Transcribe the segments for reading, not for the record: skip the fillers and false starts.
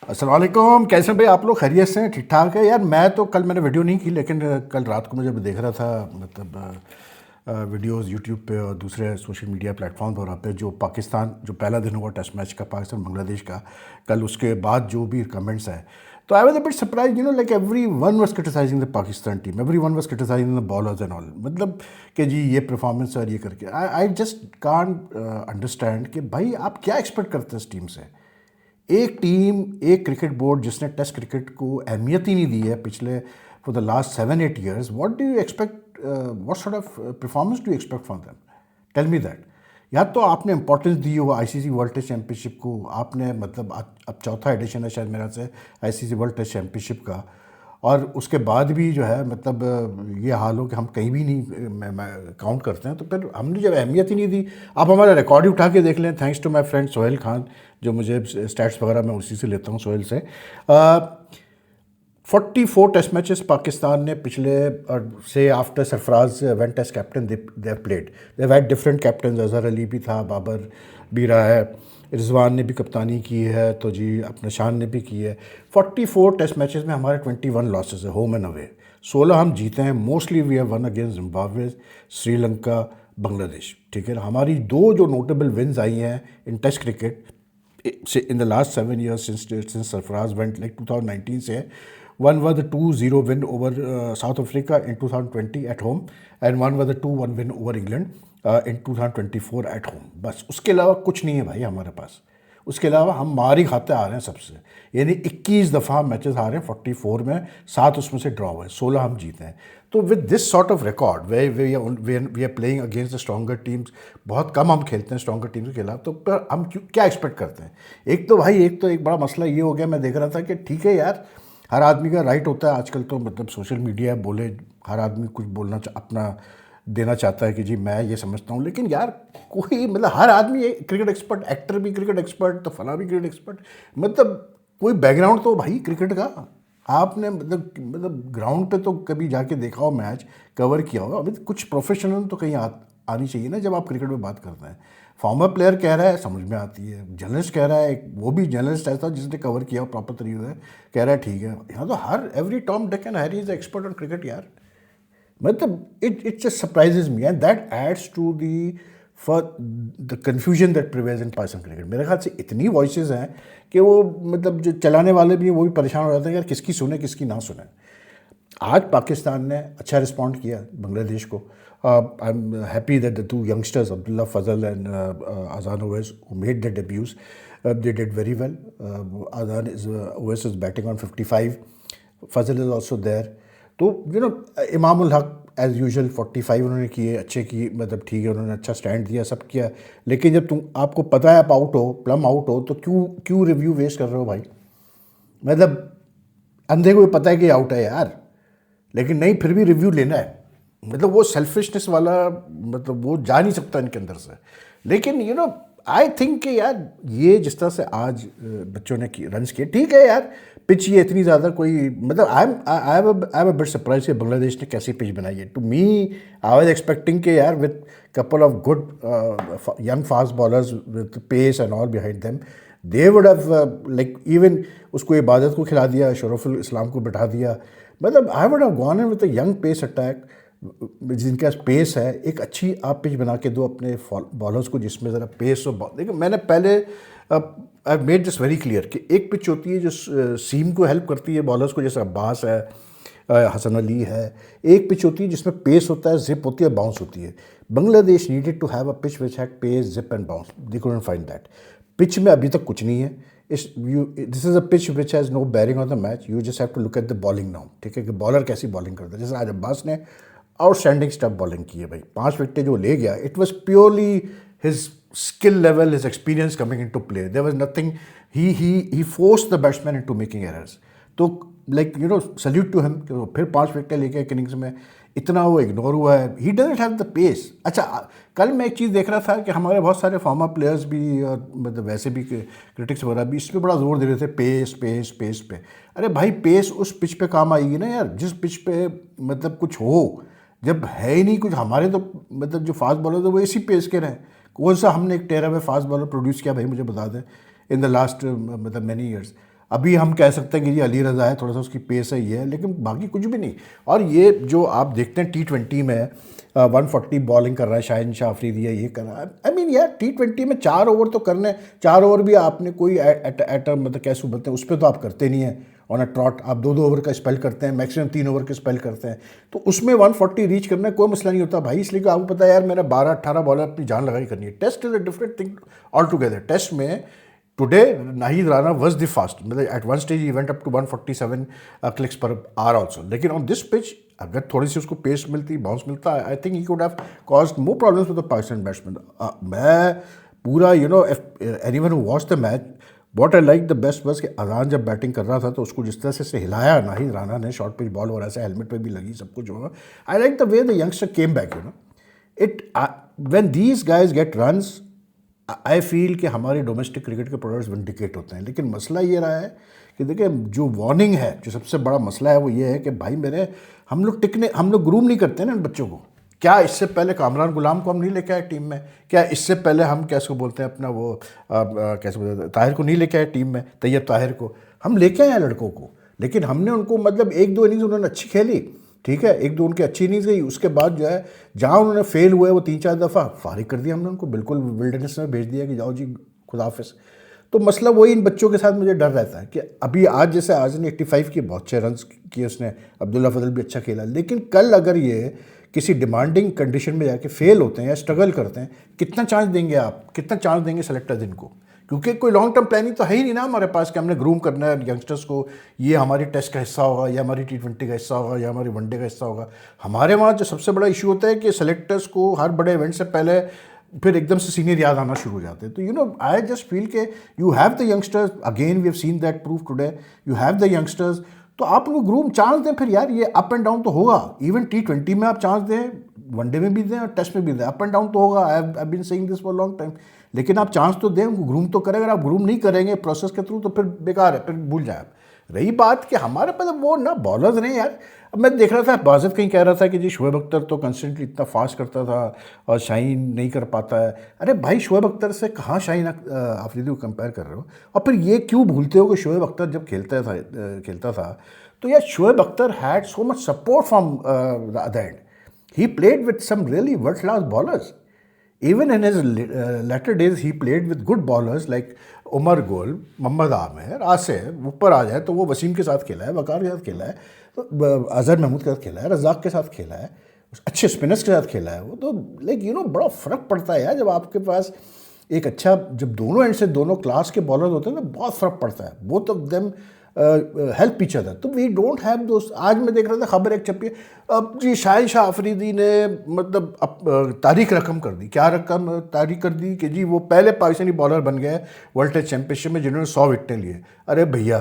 अस्सलाम वालेकुम। कैसे हैं भाई आप लोग? खैरियत से हैं? ठीक ठाक है यार। मैं तो कल मैंने वीडियो नहीं की, लेकिन कल रात को मैं जब देख रहा था मतलब वीडियोस यूट्यूब पे और दूसरे सोशल मीडिया प्लेटफॉर्म पर, वहाँ पे जो पाकिस्तान जो पहला दिन हुआ टेस्ट मैच का पाकिस्तान बांग्लादेश का, कल उसके बाद जो भी कमेंट्स आए, तो I was a bit surprise, like everyone was criticising the Pakistan team, everyone was criticising the bowlers and all. मतलब कि जी ये परफॉर्मेंस और ये करके आई जस्ट कांट अंडरस्टैंड कि भाई आप क्या एक्सपेक्ट करते हैं इस टीम से। एक टीम, एक क्रिकेट बोर्ड जिसने टेस्ट क्रिकेट को अहमियत ही नहीं दी है पिछले for the last 7-8 years, what do you expect, what sort of performance do you expect from them? Tell me that. या तो आपने इंपॉर्टेंस दी हो आईसीसी वर्ल्ड टेस्ट चैंपियनशिप को, आपने मतलब अब चौथा एडिशन है शायद मेरा से आईसीसी वर्ल्ड टेस्ट चैंपियनशिप का, और उसके बाद भी जो है मतलब ये हाल हो कि हम कहीं भी नहीं काउंट करते हैं, तो फिर हमने जब अहमियत ही नहीं दी। आप हमारा रिकॉर्ड ही उठा के देख लें, thanks to my friend Sohail Khan, जो मुझे स्टैट्स वगैरह मैं उसी से लेता हूँ, सोहेल से। 44 टेस्ट मैचेस पाकिस्तान ने पिछले से after Sarfaraz went as captain they played, they had different captain, Azhar Ali भी था, बाबर भी रहा है, रिजवान ने भी कप्तानी की है, तो जी अपने शान ने भी की है। 44 टेस्ट मैचेस में हमारे 21 लॉसेस है, होम एंड अवे। 16 हम जीते हैं, mostly we have won against Zimbabwe, Sri Lanka, Bangladesh. ठीक है, हमारी दो जो नोटेबल विन्स आई हैं in test cricket in the last 7 years since Sarfaraz went, like 2019 से, one was the 2-0 win over South Africa in 2020 at home, and one was the 2-1 win over England in 2024 at home. बस उसके अलावा कुछ नहीं है भाई हमारे पास। उसके अलावा हम मार ही खाते आ रहे हैं सबसे, यानी 21 दफ़ा मैचेस हारे हैं 44 में, 7 उसमें से ड्रॉ हुए, 16 हम जीते हैं। तो with this sort of record way we are playing against the stronger teams, बहुत कम हम खेलते हैं स्ट्रॉन्गर टीम्स के खिलाफ, तो पर हम क्या एक्सपेक्ट करते हैं? एक तो भाई एक बड़ा मसला ये हो गया, मैं देख रहा था कि ठीक है यार, हर आदमी का राइट होता है आजकल, तो मतलब सोशल मीडिया बोले, हर आदमी कुछ बोलना अपना देना चाहता है कि जी मैं ये समझता हूँ, लेकिन यार कोई मतलब हर आदमी क्रिकेट एक्सपर्ट, एक्टर भी क्रिकेट एक्सपर्ट, तो फला भी क्रिकेट एक्सपर्ट, मतलब कोई बैकग्राउंड तो भाई क्रिकेट का आपने मतलब ग्राउंड पे तो कभी जाके देखा हो, मैच कवर किया होगा, अभी कुछ प्रोफेशनल तो कहीं आनी चाहिए ना जब आप क्रिकेट में बात करते हैं। फॉर्मर प्लेयर कह रहा है समझ में आती है, जर्नलिस्ट कह रहा है, वो भी जर्नलिस्ट ऐसा जिसने कवर किया हो प्रॉपर तरीके से, कह रहा है ठीक है। यहाँ तो हर every Tom Dick and Harry is expert on cricket यार। मतलब it just surprises me, and that adds to the for the confusion that prevails in Pakistan cricket. मेरे ख्याल से इतनी वॉइसेस हैं कि वो मतलब जो चलाने वाले भी हैं वो भी परेशान हो जाते हैं यार, किसकी सुने किसकी ना सुने। आज पाकिस्तान ने अच्छा रिस्पॉन्ड किया बांग्लादेश को। I am happy that the two youngsters Abdullah Fazal and Azan Awais who made the debuts, they did very well. Awais is batting on 55, Fazal is also there. तो इमाम उल हक एज़ यूजुअल 45 उन्होंने किए, अच्छे की मतलब ठीक है, उन्होंने अच्छा स्टैंड दिया, सब किया। लेकिन जब आपको पता है आप आउट हो, प्लम आउट हो, तो क्यों रिव्यू वेस्ट कर रहे हो भाई? मतलब अंधे को भी पता है कि आउट है यार, लेकिन नहीं फिर भी रिव्यू लेना है। मतलब वो सेल्फिशनेस वाला मतलब वो जा नहीं सकता इनके अंदर से। लेकिन आई थिंक कि यार ये जिस तरह से आज बच्चों ने रन्स किए, ठीक है यार, पिच ये इतनी ज़्यादा कोई मतलब I am a bit surprise कि बांग्लादेश ने कैसी पिच बनाई है। To me I was expecting कि यार with couple of good young fast bowlers with pace and all behind them, they would have like even उसको इबादत को खिला दिया, शरफुल इस्लाम को बिठा दिया। मतलब I would have gone in with a young pace attack, जिनका पेस है। एक अच्छी आप पिच बना के दो अपने बॉलर्स को जिसमें ज़रा पेस हो। देखिए मैंने पहले I made this very clear कि एक पिच होती है जो सीम को हेल्प करती है बॉलर्स को, जैसे अब्बास है, हसन अली है। एक पिच होती है जिसमें पेस होता है, जिप होती है, बाउंस होती है। Bangladesh needed to have a pitch which had pace, zip and bounce, they couldn't find that. Pitch में अभी तक कुछ नहीं है। This is a pitch which has no bearing on the match, you just have to look at the bowling now. ठीक है कि bowler कैसी बॉलिंग करता है। जैसे आज अब्बास ने आउटस्टैंडिंग स्टफ बॉलिंग की है भाई, 5 विकेटें जो ले गया, it was purely his skill level, his experience coming into play. There was nothing. He forced the batsman into making errors. तो like salute to him कि वो फिर 5 विकेट लेके एक इनिंग्स में इतना वो इग्नोर हुआ है। He doesn't have the pace. अच्छा, कल मैं एक चीज़ देख रहा था कि हमारे बहुत सारे फॉर्मर प्लेयर्स भी और मतलब वैसे भी क्रिटिक्स वगैरह भी इस पर बड़ा जोर दे रहे थे, पेस पेस पेस पे। अरे भाई पेस उस पिच पे काम आएगी ना यार जिस पिच पे मतलब कुछ हो। जब है ही नहीं कुछ, हमारे तो मतलब जो फास्ट बॉलर थे वो इसी पेस के रहे। कौन सा हमने एक टेरा में फास्ट बॉलर प्रोड्यूस किया भाई, मुझे बता दें इन द लास्ट मतलब मैनी ईयर्स। अभी हम कह सकते हैं कि जी अली रज़ा है, थोड़ा सा उसकी पेस है, ये है, लेकिन बाकी कुछ भी नहीं। और ये जो आप देखते हैं T20 में 140 बॉलिंग कर रहा है शाहिन शाह अफरीदी है, ये कर रहा है। आई मीन यार T20 में 4 ओवर तो करने, 4 ओवर भी आपने कोई एट मतलब कैसे बोलते हैं उस पर तो आप करते नहीं है ऑन अ ट्रॉट। आप 2-2 ओवर का स्पेल करते हैं, मैक्सिमम 3 ओवर के स्पेल करते हैं, तो उसमें 140 रीच करना कोई मसला नहीं होता भाई। इसलिए कि आपको पता है यार मेरा 12-18 बॉलर अपनी जान लगाई करनी है। Test is a different thing altogether. Test में today Naheed Rana was the fast, मतलब at one stage he went up to 147 clicks per hour also. लेकिन ऑन दिस पिच अगर थोड़ी सी उसको पेस मिलती, बाउंस मिलता, I think he could have caused more problems with the Pakistan batsman. मैं पूरा anyone who watch the match, what I like the best was कि अजान जब बैटिंग कर रहा था तो उसको जिस तरह से हिलाया नाहिद राना ने, शॉर्ट पिच बॉल और ऐसे हेलमेट पे भी लगी, सब कुछ हुआ। आई like the way the youngster came back, it when these guys get runs, I feel कि हमारे डोमेस्टिक क्रिकेट के प्रोडक्ट्स विंडिकेट होते हैं। लेकिन मसला ये रहा है कि देखिए जो वार्निंग है, जो सबसे बड़ा मसला है वो ये है कि भाई हम लोग ग्रूम नहीं करते ना इन बच्चों को। क्या इससे पहले कामरान गुलाम को हम नहीं लेके आए टीम में? क्या इससे पहले हम कैसे बोलते हैं अपना वो कैसे बोलते हैं ताहिर को नहीं लेके आए टीम में, तैयब ताहिर को हम लेके आए लड़कों को। लेकिन हमने उनको मतलब 1-2 इनिंग्स उन्होंने अच्छी खेली, ठीक है, 1-2 उनकी अच्छी इनिंग्स गई, उसके बाद जो है जहाँ उन्होंने फेल हुए वो 3-4 दफ़ा फारिग कर दिया हमने उनको, बिल्कुल विल्डरनेस में भेज दिया कि जाओ जी खुदा हाफिज़। तो मसला वही इन बच्चों के साथ मुझे डर रहता है कि अभी आज जैसे आज ने 85 की बहुत अच्छे रन किए उसने, अब्दुल्ला फजल भी अच्छा खेला, लेकिन कल अगर ये किसी डिमांडिंग कंडीशन में जाके फेल होते हैं या स्ट्रगल करते हैं, कितना चांस देंगे आप, कितना चांस देंगे सेलेक्टर्स इनको? क्योंकि कोई लॉन्ग टर्म प्लानिंग तो है ही नहीं ना हमारे पास कि हमने ग्रूम करना है यंगस्टर्स को, ये हमारी टेस्ट का हिस्सा होगा या हमारी T20 का हिस्सा होगा या हमारी वनडे का हिस्सा होगा। हमारे वहाँ जो सबसे बड़ा इशू होता है कि सेलेक्टर्स को हर बड़े इवेंट से पहले फिर एकदम से सीनियर याद आना शुरू हो जाते हैं। तो आई जस्ट फील के you have the youngsters, again we have seen that proof today, you have the youngsters, तो आप उनको ग्रूम चांस दें। फिर यार ये अप एंड डाउन तो होगा, इवन T20 में आप चांस दें, वनडे में भी दें और टेस्ट में भी दें, अप एंड डाउन तो होगा। I have been saying this for long time, लेकिन आप चांस तो दें, उनको ग्रूम तो करें। अगर आप ग्रूम नहीं करेंगे प्रोसेस के थ्रू तो फिर बेकार है, फिर भूल जाए आप। रही बात कि हमारे पास वो ना बॉलर्स नहीं यार। अब मैं देख रहा था बाजिद कहीं कह रहा था कि जी शोएब अख्तर तो कंस्टेंटली इतना फास्ट करता था और शाहीन नहीं कर पाता है। अरे भाई शोएब अख्तर से कहाँ शाहीन अफरीदी को कंपेयर कर रहे हो? और फिर ये क्यों भूलते हो कि शोएब अख्तर जब खेलता था तो यार Shoaib Akhtar had so much support from the other end. He played with some really world class bowlers. Even in his latter days, he played with good bowlers like Umar Gul, Mohammad Aamir, Asif. ऊपर आ जाए तो वो वसीम के साथ खेला है, वकार के साथ खेला है, तो अजहर महमूद के साथ खेला है, रज़ाक के साथ खेला है, अच्छे स्पिनर्स के साथ खेला है वो। तो बड़ा फ़र्क पड़ता है यार जब आपके पास एक अच्छा, जब दोनों एंड से दोनों क्लास के बॉलर होते हैं तो बहुत फ़र्क पड़ता है। Both of them help each other. तो वी डोंट हैव दोस्त। आज मैं देख रहा था खबर एक छपी है, अब जी शाहिन शाह अफरीदी ने मतलब तारीख रकम कर दी। क्या रकम तारीख कर दी कि जी वो पहले पाकिस्तानी बॉलर बन गए वर्ल्ड टेस्ट चैंपियनशिप में जिन्होंने 100 विकेटें लिए। अरे भैया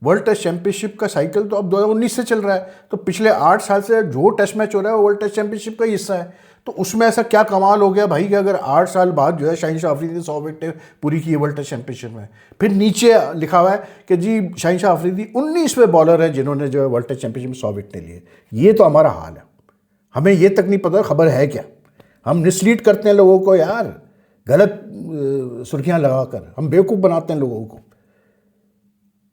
वर्ल्ड टेस्ट चैंपियनशिप का साइकिल तो अब 2019 से चल रहा है, तो पिछले 8 साल से जो टेस्ट मैच हो रहा है वो वर्ल्ड टेस्ट चैंपियनशिप का ही हिस्सा है। तो उसमें ऐसा क्या कमाल हो गया भाई कि अगर 8 साल बाद जो है शाहिन शाह अफरीदी ने 100 विकेटें पूरी की है वर्ल्ड टेस्ट चैंपियनशिप में। फिर नीचे लिखा हुआ है कि जी शाहिन शाह अफरीदी 19वें बॉलर है जिन्होंने जो है वर्ल्ड टेस्ट चैंपियनशिप में 100 विकेटें लिए। ये तो हमारा हाल है, हमें ये तक नहीं पता खबर है क्या। हम मिसलीड करते हैं लोगों को यार, गलत सुर्खियाँ लगाकर हम बेवकूफ़ बनाते हैं लोगों को।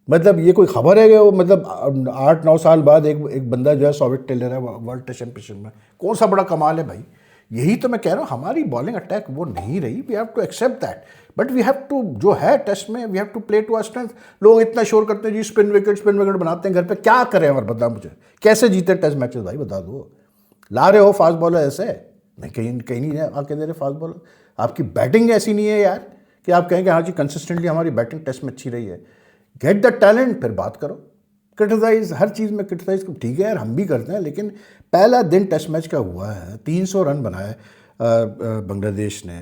मतलब ये कोई खबर है कि वो मतलब 8-9 साल बाद एक बंदा जो है 100 विकेट ले रहा है वर्ल्ड टेस्ट चैंपियनशिप में, कौन सा बड़ा कमाल है भाई। यही तो मैं कह रहा हूँ, हमारी बॉलिंग अटैक वो नहीं रही। We have to accept that, but we have to जो है टेस्ट में we have to play to our strength. लोग इतना शोर करते हैं जी स्पिन विकेट बनाते हैं घर पे, क्या करें और बता मुझे कैसे जीते टेस्ट मैचेस भाई बता दो। ला रहे हो फास्ट बॉलर ऐसे नहीं, कहीं नहीं है आके दे रहे फास्ट बॉलर। आपकी बैटिंग ऐसी नहीं है यार कि आप कहें कि हाँ जी कंसिस्टेंटली हमारी बैटिंग टेस्ट में अच्छी रही है। गेट द टैलेंट, फिर बात करो। क्रिटिसाइज हर चीज़ में क्रिटिसाइज ठीक है यार, हम भी करते हैं, लेकिन पहला दिन टेस्ट मैच का हुआ है, 300 रन बनाए बांग्लादेश ने।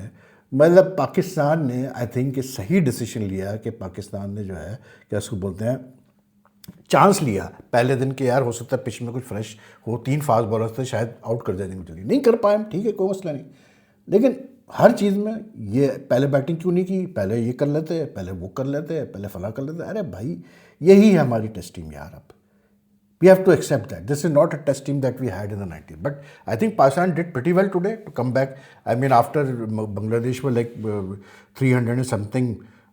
मतलब पाकिस्तान ने आई थिंक सही डिसीजन लिया कि पाकिस्तान ने जो है क्या उसको बोलते हैं चांस लिया पहले दिन के। यार हो सकता है पिच में कुछ फ्रेश हो, 3 फास्ट बॉलर्स थे शायद आउट कर जाएंगे जल्दी, नहीं कर पाए हम, ठीक है कोई मसला नहीं। लेकिन हर चीज़ में ये पहले बैटिंग क्यों नहीं की, पहले ये कर लेते, पहले वो कर लेते, पहले फला कर लेते। अरे भाई यही है हमारी टेस्ट टीम यार। अब we have to accept that this is not a test team that we had in the 90s, but I think Pakistan did pretty well today to come back. I mean after Bangladesh were like 300 and something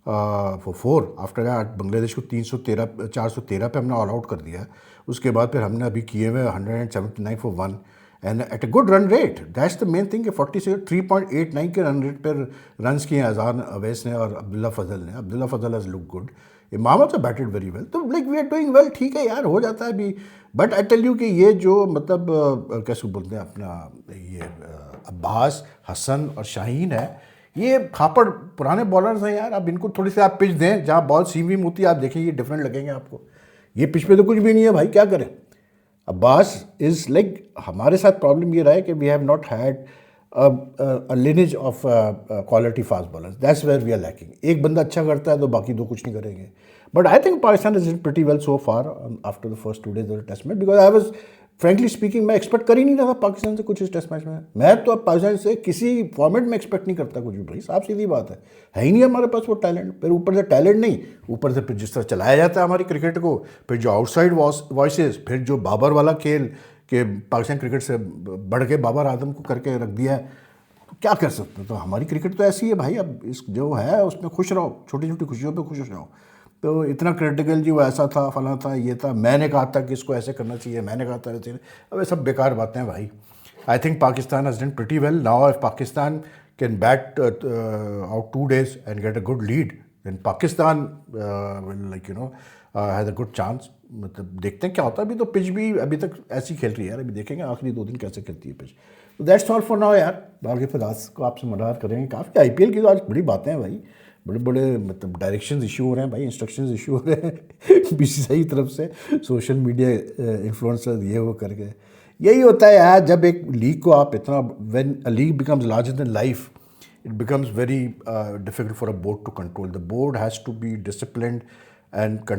for 4 after that Bangladesh को 413 पे हमने all out कर दिया। उसके बाद फिर हमने अभी किए हुए 179 for 1 and at a good run rate. That's the main thing कि 3.89 के रन रेट पर रन्स किए अजान अवैस ने और अब्दुल्ला फजल ने। Abdullah Fazal has look good, Imam तो बैटेड वेरी वेल, तो like we are doing well. ठीक है यार, हो जाता है अभी। बट आई टेल यू कि ये जो मतलब कैसे बोलते हैं अपना ये अब्बास, हसन और शाहीन है, ये खापड़ पुराने बॉलर्स हैं यार। अब इनको थोड़ी सी आप पिच दें जहाँ बॉल सीम वीम होती है, आप देखें ये डिफरेंट लगेंगे आपको। ये पिच पे तो कुछ भी नहीं है भाई, क्या करें। अब्बास इज़ लाइक, हमारे साथ प्रॉब्लम ये रहा है कि we have not had a lineage of quality fast bowlers. That's where we are lacking. एक बंदा अच्छा करता है तो बाकी दो कुछ नहीं करेंगे. But I think Pakistan has done pretty well so far after the first 2 days of the test match, because I was frankly speaking मैं एक्सपेक्ट कर ही नहीं रहा था पाकिस्तान से कुछ इस टेस्ट मैच में। मैं तो अब पाकिस्तान से किसी फॉर्मेट में एक्सपेक्ट नहीं करता कुछ भी भाई, साफ सीधी बात है ही नहीं हमारे पास वो टैलेंट। फिर ऊपर से टैलेंट नहीं, ऊपर से फिर जिस तरह चलाया जाता है हमारी क्रिकेट को, फिर जो आउटसाइड वॉइसेस, फिर जो बाबर वाला खेल कि पाकिस्तान क्रिकेट से बढ़ के बाबर आजम को करके रख दिया है, तो क्या कर सकते हैं। तो हमारी क्रिकेट तो ऐसी है भाई, अब इस जो है उसमें खुश रहो, छोटी छोटी खुशियों पे खुश रहो। तो इतना क्रिटिकल जी वो ऐसा था, फला था, ये था, मैंने कहा था कि इसको ऐसे करना चाहिए, मैंने कहा था वैसे, अब ये सब बेकार बातें हैं भाई। I think Pakistan has done pretty well. Now if Pakistan can bat out 2 days and get a good lead, then Pakistan like has a good chance. मतलब देखते हैं क्या होता है। अभी तो पिच भी अभी तक ऐसी खेल रही है यार, अभी देखेंगे आखिरी 2 दिन कैसे खेलती है पिच। तो दैट्स ऑल फॉर नाउ यार। बाकी फिर आज को आपसे मुलाकात करेंगे। काफ़ी आईपीएल की तो आज बड़ी बातें हैं भाई, बड़े बड़े मतलब डायरेक्शंस इशू हो रहे हैं भाई, इंस्ट्रक्शंस इशू हो रहे हैं बीसीसीआई की तरफ से, सोशल मीडिया इन्फ्लुएंसर ये वो करके। यही होता है यार, जब एक लीग को आप इतना, when a league becomes larger than life, it becomes very difficult for a board to control. The board has to be disciplined and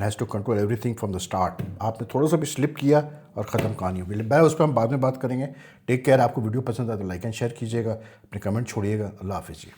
has to control everything from the start. आपने थोड़ा सा भी slip किया और ख़त्म कहानी होगी। मैं उस पर हम बाद में बात करेंगे। Take care. आपको वीडियो पसंद आए तो लाइक एंड शेयर कीजिएगा, अपने कमेंट छोड़िएगा। अल्लाह हाफिज़ जी।